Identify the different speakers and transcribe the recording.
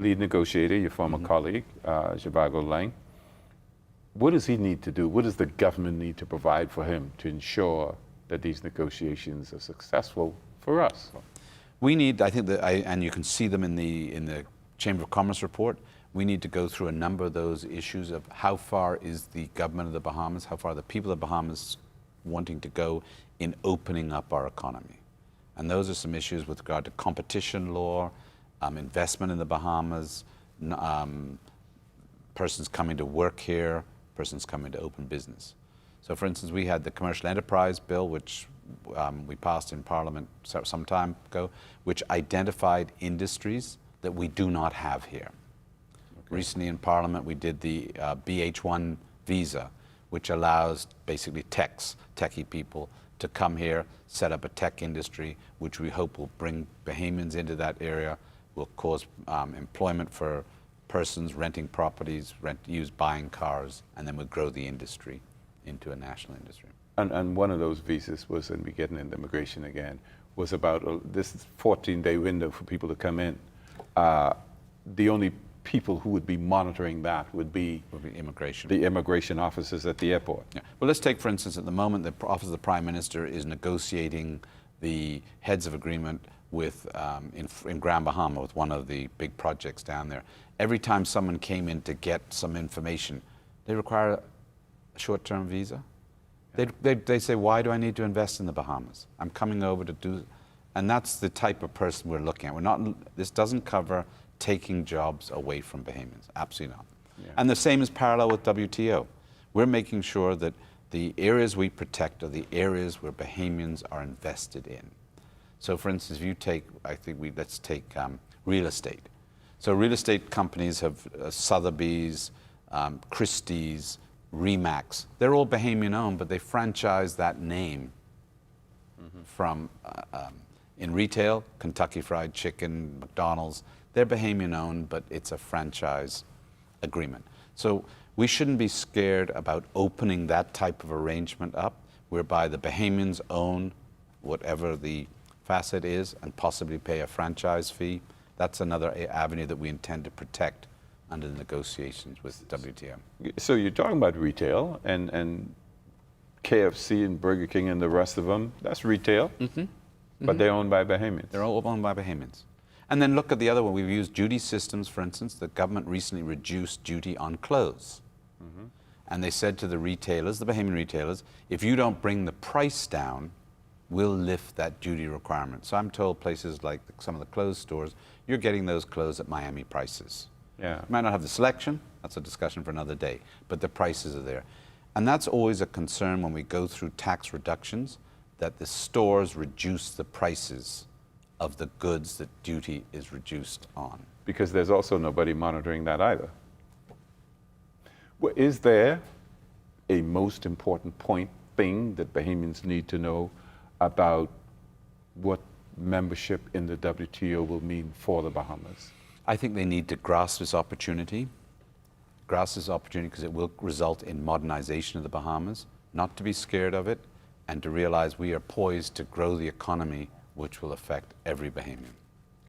Speaker 1: lead negotiator, your former colleague, Zhivago Lang. What does he need to do? What does the government need to provide for him to ensure that these negotiations are successful for us?
Speaker 2: We need, I think, and you can see them in the Chamber of Commerce report, we need to go through a number of those issues of how far is the government of the Bahamas, how far are the people of the Bahamas wanting to go in opening up our economy. And those are some issues with regard to competition law, investment in the Bahamas, persons coming to work here, persons coming to open business. So for instance, we had the Commercial Enterprise Bill, which we passed in Parliament some time ago, which identified industries that we do not have here. Okay. Recently in Parliament, we did the BH1 visa, which allows basically techie people to come here, set up a tech industry, which we hope will bring Bahamians into that area, will cause employment for persons renting properties, buying cars, and then we'll grow the industry into a national industry.
Speaker 1: And one of those visas was, and we're getting into immigration again, was about this 14-day window for people to come in. The only people who would be monitoring that would be
Speaker 2: immigration.
Speaker 1: The immigration officers at the airport.
Speaker 2: Yeah. Well, let's take, for instance, at the moment, the Office of the Prime Minister is negotiating the heads of agreement with, in Grand Bahama, with one of the big projects down there. Every time someone came in to get some information, they require a short-term visa. They say, why do I need to invest in the Bahamas? I'm coming over to do, and that's the type of person we're looking at. We're not, this doesn't cover taking jobs away from Bahamians, absolutely not. Yeah. And the same is parallel with WTO. We're making sure that the areas we protect are the areas where Bahamians are invested in. So for instance, if you take, let's take real estate. So real estate companies have Sotheby's, Christie's, Remax. They're all Bahamian owned, but they franchise that name from, in retail, Kentucky Fried Chicken, McDonald's. They're Bahamian owned, but it's a franchise agreement. So we shouldn't be scared about opening that type of arrangement up, whereby the Bahamians own whatever the facet is and possibly pay a franchise fee. That's another avenue that we intend to protect under the negotiations with WTO.
Speaker 1: So you're talking about retail and KFC and Burger King and the rest of them, that's retail, but they're owned by Bahamians.
Speaker 2: They're all owned by Bahamians. And then look at the other one. We've used duty systems, for instance. The government recently reduced duty on clothes. And they said to the retailers, the Bahamian retailers, if you don't bring the price down, we'll lift that duty requirement. So I'm told places like some of the clothes stores, you're getting those clothes at Miami prices.
Speaker 1: Yeah.
Speaker 2: You might not have the selection, that's a discussion for another day, but the prices are there. And that's always a concern when we go through tax reductions, that the stores reduce the prices of the goods that duty is reduced on.
Speaker 1: Because there's also nobody monitoring that either. Well, is there a most important thing that Bahamians need to know about what membership in the WTO will mean for the Bahamas?
Speaker 2: I think they need to grasp this opportunity because it will result in modernization of the Bahamas, not to be scared of it, and to realize we are poised to grow the economy, which will affect every Bahamian.